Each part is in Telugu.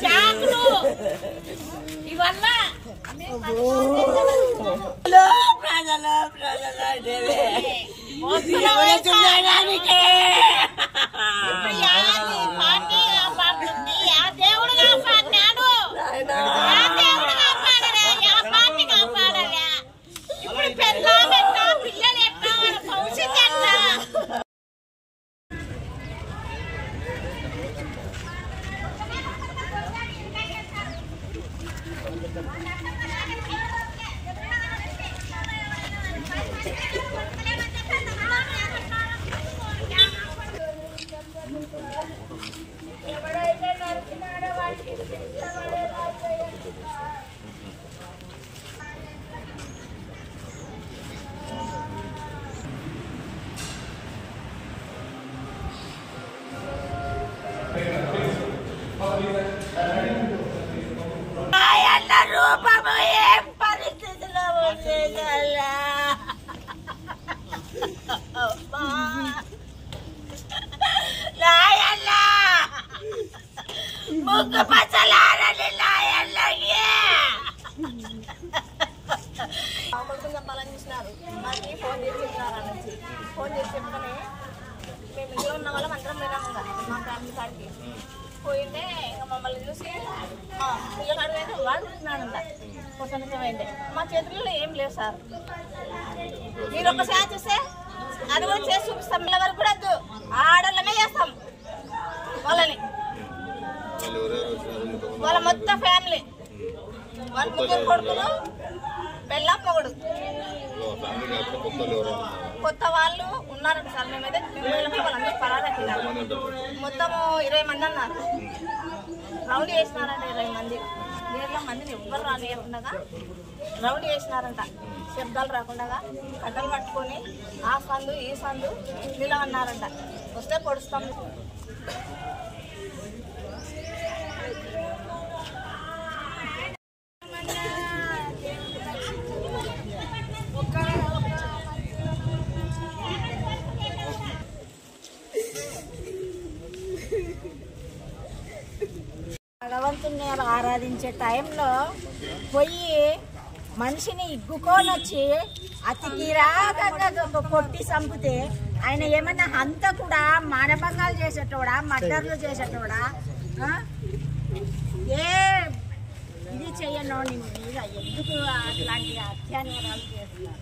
చాకులు ఇవల్ల దేవుడు కాపాడినాడు దేవుడు కాపాడలే పార్టీ కాపాడలే ఇప్పుడు పిల్లలు ఎట్లా పిల్లలు ఎట్లా వాళ్ళ భవిష్యత్తు ఎట్లా ఎవడైతే నరికినాడో వాడికి ఆయన రూపము ఏం పరిస్థితిలో ఉండేదల్లా లాయల్లా ముగ్గు పచ్చలారని లాయల్లకి చెప్పాలని చూసినారు మాకు ఫోన్ చేసి చెప్పినారు అనేసి ఫోన్ చేసి చెప్తానే మేము ఇంట్లో ఉన్న వాళ్ళం అందరం పోయినాము మా ఫ్యామిలీ కాడికి పోయిందే ఇంకా మమ్మల్ని చూసి పిల్లగాడు అయితే వాడు చూసినాడంట పోతే మా చేతుల్లో ఏం లేవు సార్ మీరు ఒకసారి చూస్తే అది కూడా చేసి చూపిస్తాం పిల్ల వరకు కూడా వద్దు ఆడోళ్ళమే చేస్తాం వాళ్ళని వాళ్ళ మొత్తం ఫ్యామిలీ వాళ్ళ ముగ్గురు కొడుకులు పెళ్ళాం మొగుడు కొత్త వాళ్ళు ఉన్నారంట సార్ మేమైతే వాళ్ళందరూ పరాదట్టినారు మొత్తము 20 మంది అన్నారు రౌడీ వేసినారంట 20 మంది 20 మందిని ఎవ్వరు రానియకుండా రౌడీ వేసినారంట శబ్దాలు రాకుండా కట్టలు పట్టుకొని ఆ సందు ఈ సందు నిలవన్నారంట వస్తే పొడుస్తాం భగవంతుని ఆరాధించే టైంలో పోయి మనిషిని ఇగ్గుకొని వచ్చి అతి కిరాకంగా కొట్టి చంపితే ఆయన ఏమన్నా అంతా కూడా మానభంగాలు చేసేటోడా మర్డర్లు చేసేటోడా ఏ ఇది చెయ్యను మీద ఎందుకు అట్లాంటి అత్యాచారాలు చేస్తున్నారు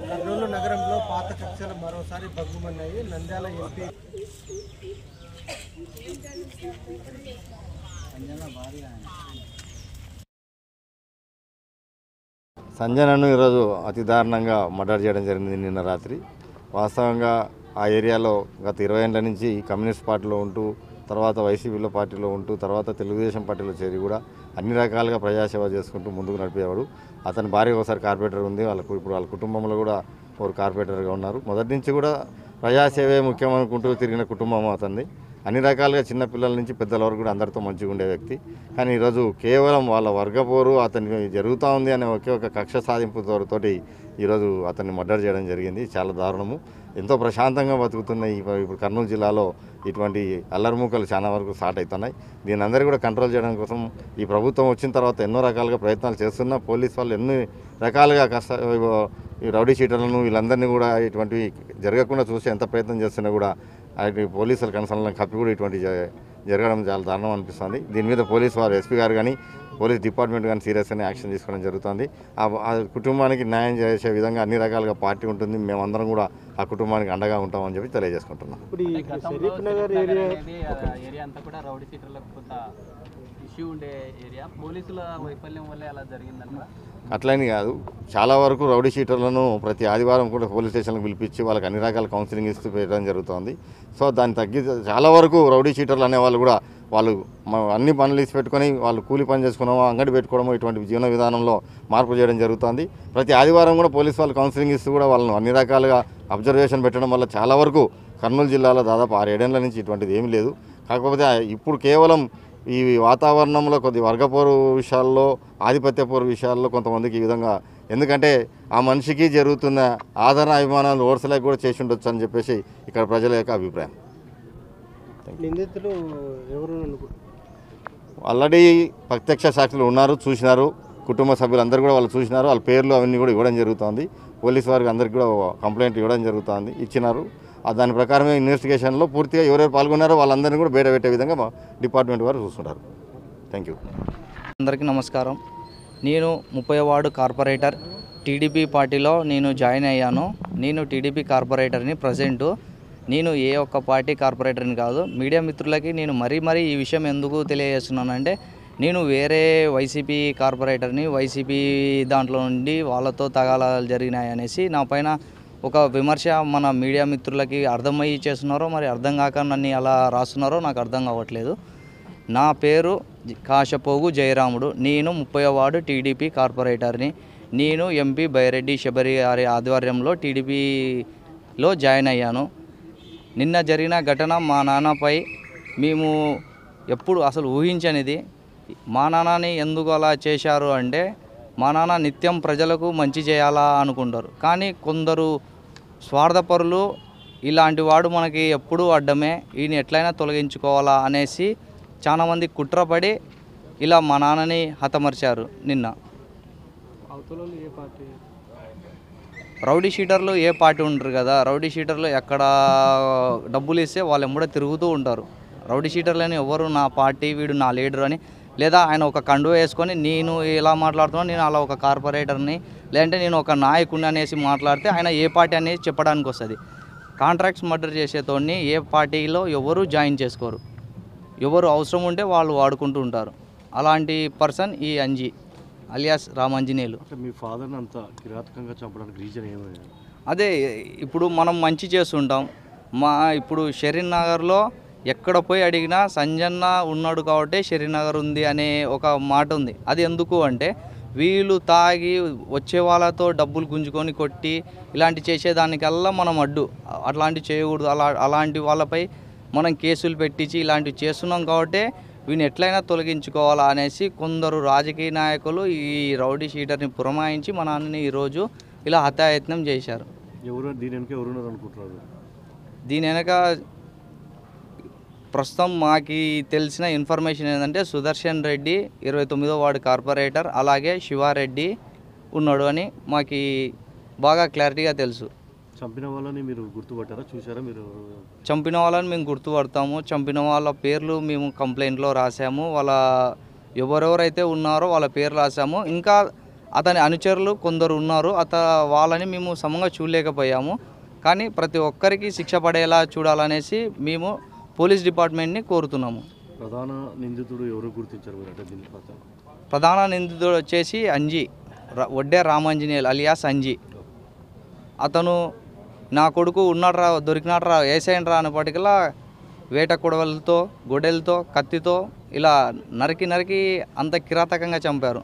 కర్నూలు నగరంలో పాత కక్షలు మరోసారి భగ్గుమన్నాయి. నంద్యాల ఎంపీ సంజనను ఈరోజు అతి దారుణంగా మర్డర్ చేయడం జరిగింది నిన్న రాత్రి. వాస్తవంగా ఆ ఏరియాలో గత 20 ఏళ్ల నుంచి కమ్యూనిస్ట్ పార్టీలో ఉంటూ తర్వాత వైసీపీలో పార్టీలో ఉంటూ తర్వాత తెలుగుదేశం పార్టీలో చేరి కూడా అన్ని రకాలుగా ప్రజాసేవ చేసుకుంటూ ముందుకు నడిపేవాడు. అతని భార్య ఒకసారి కార్పొరేటర్ ఉంది, ఇప్పుడు వాళ్ళ కుటుంబంలో కూడా ఒక కార్పొరేటర్గా ఉన్నారు. మొదటి నుంచి కూడా ప్రజాసేవే ముఖ్యం అనుకుంటూ తిరిగిన కుటుంబం అతన్ని. అన్ని రకాలుగా చిన్నపిల్లల నుంచి పెద్దల వరకు కూడా అందరితో మంచిగా ఉండే వ్యక్తి. కానీ ఈరోజు కేవలం వాళ్ళ వర్గపోరు అతనికి జరుగుతూ ఉంది అనే ఒకే ఒక కక్ష సాధింపుతోటి ఈరోజు అతన్ని మర్డర్ చేయడం జరిగింది. చాలా దారుణము. ఎంతో ప్రశాంతంగా బతుకుతున్న ఇప్పుడు కర్నూలు జిల్లాలో ఇటువంటి అల్లరిమూకలు చాలా వరకు స్టార్ట్ అవుతున్నాయి. దీని అందరూ కూడా కంట్రోల్ చేయడం కోసం ఈ ప్రభుత్వం వచ్చిన తర్వాత ఎన్నో రకాలుగా ప్రయత్నాలు చేస్తున్నా పోలీసు వాళ్ళు ఎన్ని రకాలుగా ఈ రౌడీ షీటర్లను వీళ్ళందరినీ కూడా ఇటువంటివి జరగకుండా చూసి ఎంత ప్రయత్నం చేస్తున్నా కూడా పోలీసుల కన్సర్న్లను కప్పి కూడా ఇటువంటి జరగడం చాలా దారుణం అనిపిస్తుంది. దీని మీద పోలీసు వారు ఎస్పీ గారు కానీ పోలీస్ డిపార్ట్మెంట్ కానీ సీరియస్గానే యాక్షన్ తీసుకోవడం జరుగుతుంది. ఆ కుటుంబానికి న్యాయం చేసే విధంగా అన్ని రకాలుగా పార్టీ ఉంటుంది. మేమందరం కూడా ఆ కుటుంబానికి అండగా ఉంటామని చెప్పి తెలియజేసుకుంటున్నాం. ఇష్యూ ఉండే ఏరియా, పోలీసుల వైఫల్యం వల్లే అలా జరిగిందంటారా? అట్లని కాదు, చాలా వరకు రౌడీ షీటర్లను ప్రతి ఆదివారం కూడా పోలీస్ స్టేషన్లకు పిలిపించి వాళ్ళకి అన్ని రకాల కౌన్సిలింగ్ ఇస్తూ పెట్టడం జరుగుతుంది. సో దాన్ని చాలా వరకు రౌడీ షీటర్లు అనేవాళ్ళు కూడా వాళ్ళు అన్ని పనులు తీసి పెట్టుకొని వాళ్ళు కూలి పని చేసుకున్నామో, అంగడి పెట్టుకోవడమో ఇటువంటి జీవన విధానంలో మార్పు చేయడం జరుగుతుంది. ప్రతి ఆదివారం కూడా పోలీసు వాళ్ళు కౌన్సిలింగ్ ఇస్తూ కూడా వాళ్ళను అన్ని రకాలుగా అబ్జర్వేషన్ పెట్టడం వల్ల చాలా వరకు కర్నూలు జిల్లాలో దాదాపు 6-7 ఏళ్ల నుంచి ఇటువంటిది ఏమీ లేదు. కాకపోతే ఇప్పుడు కేవలం ఈ వాతావరణంలో కొద్ది వర్గపోరు విషయాల్లో, ఆధిపత్యపోరు విషయాల్లో కొంతమందికి ఈ విధంగా, ఎందుకంటే ఆ మనిషికి జరుగుతున్న ఆదరణ అభిమానాలు ఓర్సలేక కూడా చేసి ఉండొచ్చు అని చెప్పేసి ఇక్కడ ప్రజల యొక్క అభిప్రాయం. నిందితులు ఎవరు? ఆల్రెడీ ప్రత్యక్ష సాక్షులు ఉన్నారు, చూసినారు. కుటుంబ సభ్యులందరూ కూడా వాళ్ళు చూసినారు. వాళ్ళ పేర్లు అవన్నీ కూడా ఇవ్వడం జరుగుతుంది. పోలీసు వారికి అందరికీ కూడా కంప్లైంట్ ఇవ్వడం జరుగుతుంది, ఇచ్చినారు. దాని ప్రకారమే ఇన్వెస్టిగేషన్లో పూర్తిగా ఎవరెవరు పాల్గొన్నారో వాళ్ళందరినీ కూడా బయట పెట్టే విధంగా మా డిపార్ట్మెంట్ వారు చూస్తుంటారు. Thank you. అందరికీ నమస్కారం. నేను 30వ వార్డు కార్పొరేటర్ టీడీపీ పార్టీలో నేను జాయిన్ అయ్యాను. నేను టీడీపీ కార్పొరేటర్ని ప్రజెంటు. నేను ఏ ఒక్క పార్టీ కార్పొరేటర్ని కాదు. మీడియా మిత్రులకి నేను మరీ ఈ విషయం ఎందుకు తెలియజేస్తున్నానంటే, నేను వేరే వైసీపీ కార్పొరేటర్ని, వైసీపీ దాంట్లో నుండి వాళ్ళతో తగాదాలు జరిగినాయి అనేసి నా పైన ఒక విమర్శ మన మీడియా మిత్రులకి అర్థమయ్యి చేస్తున్నారో మరి అర్థం కాక నన్ను అలా రాస్తున్నారో నాకు అర్థం కావట్లేదు. నా పేరు కాశపోగు జయరాముడు. నేను 30వ వార్డు టీడీపీ కార్పొరేటర్ని. నేను ఎంపీ బైరెడ్డి శబరి గారి ఆధ్వర్యంలో టీడీపీలో జాయిన్ అయ్యాను. నిన్న జరిగిన ఘటన మా నాన్నపై మేము ఎప్పుడు అసలు ఊహించనిది. మా నాన్నని ఎందుకు అలా చేశారు అంటే, మా నాన్న నిత్యం ప్రజలకు మంచి చేయాలా అనుకుంటారు. కానీ కొందరు స్వార్థపరులు ఇలాంటి వాడు మనకి ఎప్పుడూ అడ్డమే, ఈయన ఎట్లయినా తొలగించుకోవాలా అనేసి చాలామంది కుట్రపడి ఇలా మా నాన్నని హతమర్చారు. నిన్న రౌడీ షీటర్లు ఏ పార్టీ ఉంటారు కదా, రౌడీ షీటర్లు ఎక్కడ డబ్బులు ఇస్తే వాళ్ళు ఎమ్మడే తిరుగుతూ ఉంటారు. రౌడీ షీటర్లని ఎవరు నా పార్టీ, వీడు నా లీడర్ అని, లేదా ఆయన ఒక కండువ వేసుకొని నేను ఎలా మాట్లాడుతున్నాను, నేను అలా ఒక కార్పొరేటర్ని, లేదంటే నేను ఒక నాయకుడిని అనేసి మాట్లాడితే ఆయన ఏ పార్టీ అనేది చెప్పడానికి వస్తుంది. కాంట్రాక్ట్స్ మర్డర్ చేసేతోని ఏ పార్టీలో ఎవరు జాయిన్ చేసుకోరు. ఎవరు అవసరం ఉంటే వాళ్ళు వాడుకుంటూ ఉంటారు. అలాంటి పర్సన్ ఈ అంజీ అలియాస్ రామాంజనేయులు. మీ ఫాదర్ని అంత కిరాతకంగా చంపడానికి రీజన్ ఏమైనా? అదే ఇప్పుడు మనం మంచి చేస్తుంటాం. ఇప్పుడు షరీన్ నగర్లో ఎక్కడ పోయి అడిగినా సంజన్న ఉన్నాడు కాబట్టి షరీన్ నగర్ ఉంది అనే ఒక మాట ఉంది. అది ఎందుకు అంటే, వీళ్ళు తాగి వచ్చే వాళ్ళతో డబ్బులు గుంజుకొని కొట్టి ఇలాంటి చేసేదానికల్లా మనం అడ్డు. అట్లాంటివి చేయకూడదు. అలాంటి వాళ్ళపై మనం కేసులు పెట్టించి ఇలాంటివి చేస్తున్నాం కాబట్టి వీని ఎట్లయినా తొలగించుకోవాలా అనేసి కొందరు రాజకీయ నాయకులు ఈ రౌడీ షీటర్ని పురమాయించి మా నాన్నని ఈరోజు ఇలా హత్యాయత్నం చేశారు. దీని వెనక ఎవరున్నారు అనుకుంటున్నారు? దీని వెనక ప్రస్తుతం మాకు తెలిసిన ఇన్ఫర్మేషన్ ఏంటంటే, సుదర్శన్ రెడ్డి 29వ వార్డు కార్పొరేటర్, అలాగే శివారెడ్డి ఉన్నాడు అని మాకు బాగా క్లారిటీగా తెలుసు. చంపిన వాళ్ళని మీరు గుర్తుపట్టారా, చూసారా మీరు? చంపిన వాళ్ళని మేము గుర్తుపడతాము. చంపిన వాళ్ళ పేర్లు మేము కంప్లైంట్లో రాసాము. వాళ్ళ ఎవరెవరైతే ఉన్నారో వాళ్ళ పేర్లు రాసాము. ఇంకా అతని అనుచరులు కొందరు ఉన్నారు, వాళ్ళని మేము సమంగా చూడలేకపోయాము. కానీ ప్రతి ఒక్కరికి శిక్ష పడేలా చూడాలనేసి మేము పోలీస్ డిపార్ట్మెంట్ని కోరుతున్నాము. ప్రధాన నిందితుడు ఎవరు గుర్తించారు మీరు? అంటే ప్రధాన నిందితుడు వచ్చేసి అంజీ, వడ్డే రామాంజనేయులు అలియాస్ అంజీ. అతను నా కొడుకు ఉన్నాడ్రా, దొరికినాడ్రా, వేసేయండిరా అనేప్పటికల్లా వేట కొడవలతో, గొడ్డలతో, కత్తితో ఇలా నరికి అంత కిరాతకంగా చంపారు.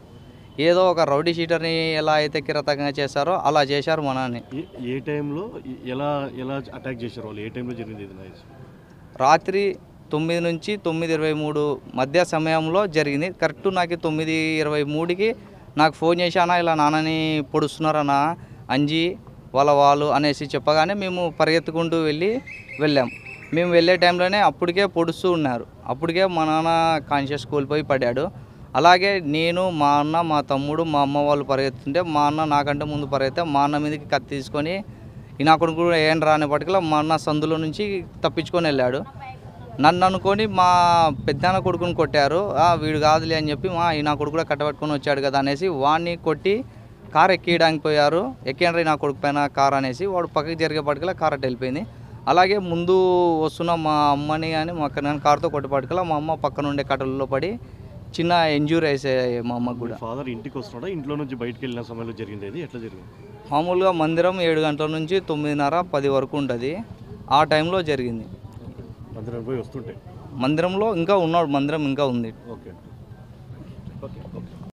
ఏదో ఒక రౌడీ షీటర్ని ఎలా అయితే కిరాతకంగా చేశారో అలా చేశారు మా నాన్నని. ఏ టైంలో ఎలా అటాక్ చేశారు వాళ్ళు? ఏ టైంలో జరిగింది ఇది? రాత్రి 9 నుంచి 9:23 మధ్య సమయంలో జరిగింది. కరెక్ట్ నాకు 9:23కి నాకు ఫోన్ చేశానా, ఇలా నాన్నని పొడుస్తున్నారన్నా అంజీ వాళ్ళు అనేసి చెప్పగానే మేము పరిగెత్తుకుంటూ వెళ్ళాం. మేము వెళ్ళే టైంలోనే అప్పటికే పొడుస్తూ ఉన్నారు. అప్పటికే మా నాన్న కాన్షియస్ కోల్పోయి పడ్డాడు. అలాగే నేను, మా అన్న, మా తమ్ముడు, మా అమ్మ వాళ్ళు పరిగెత్తుంటే మా అన్న నాకంటే ముందు పరిగెత్తే మా అన్న మీదకి కత్తి తీసుకొని నా కొడుకు ఏం రానేపటికల్లా మా అన్న సందులో నుంచి తప్పించుకొని వెళ్ళాడు. నన్ను అనుకొని మా పెద్దనాన్న కొడుకుని కొట్టారు. వీడు కాదులే అని చెప్పి నా కొడుకు కూడా కట్టబెట్టుకొని వచ్చాడు కదా అనేసి వాడిని కొట్టి కారు ఎక్కియడానికి పోయారు. ఎక్కిండ్రీ నా కొడుకు పైన కారు అనేసి వాడు పక్కకి జరిగేపటికల్లా కారు అటు వెళ్ళిపోయింది. అలాగే ముందు వస్తున్న మా అమ్మని కానీ మా అక్కని కానీ కారుతో కొట్టేపటికల్లా మా అమ్మ పక్కన ఉండే కట్టెలలో పడి చిన్న ఇంజ్యూరీ అయ్యాయి మా అమ్మకు కూడా. ఫాదర్ ఇంటికి వస్తున్నాడా, ఇంట్లో నుంచి బయటకు వెళ్ళిన సమయంలో జరిగింది ఇది ఎట్లా జరిగింది? మామూలుగా మందిరం 7 గంటల నుంచి 9:30 10 వరకు ఉంటుంది. ఆ టైంలో జరిగింది. మందిరం పోయి వస్తుంటే మందిరంలో ఇంకా ఉన్నాడు, మందిరం ఇంకా ఉంది. ఓకే.